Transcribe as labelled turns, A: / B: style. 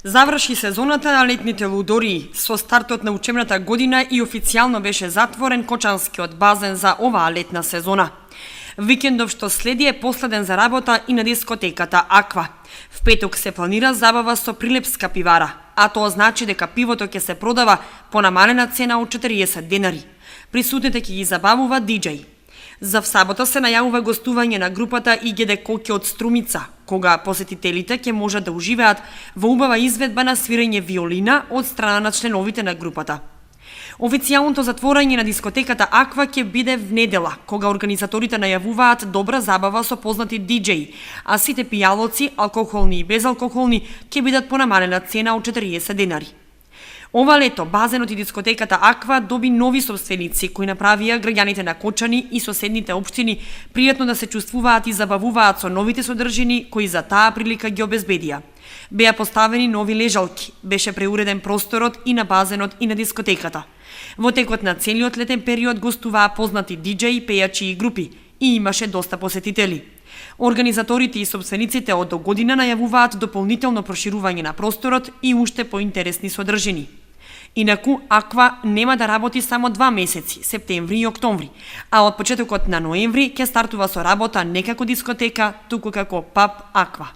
A: Заврши сезоната на летните лудории. Со стартот на учебната година и официјално беше затворен Кочанскиот базен за оваа летна сезона. Викендов што следи е последен за работа и на дискотеката Аква. В петок се планира забава со прилепска пивара, а тоа значи дека пивото ќе се продава по намалена цена од 40 денари. Присутните ќе ги забавува диџеј. За в сабота се најавува гостување на групата ИГД Коќе од Струмица, кога посетителите ќе можат да уживаат во убава изведба на свирење виолина од страна на членовите на групата. Официјалното затворање на дискотеката Аква ќе биде в недела, кога организаторите најавуваат добра забава со познати диџеи, а сите пијалоци, алкохолни и безалкохолни, ќе бидат по намалена цена од 40 денари. Ова лето базенот и дискотеката Аква доби нови собственици кои направија граѓаните на Кочани и соседните општини пријатно да се чувствуваат и забавуваат со новите содржини кои за таа прилика ги обезбедија. Беа поставени нови лежалки, беше преуреден просторот и на базенот и на дискотеката. Во текот на целиот летен период гостуваа познати диџеи, пејачи и групи и имаше доста посетители. Организаторите и собствениците од догодина најавуваат дополнително проширување на просторот и уште поинтересни содржини. Инаку, Аква нема да работи само 2 месеци, септември и октомври, а од почетокот на ноември ќе стартува со работа не како дискотека, туку како паб Аква.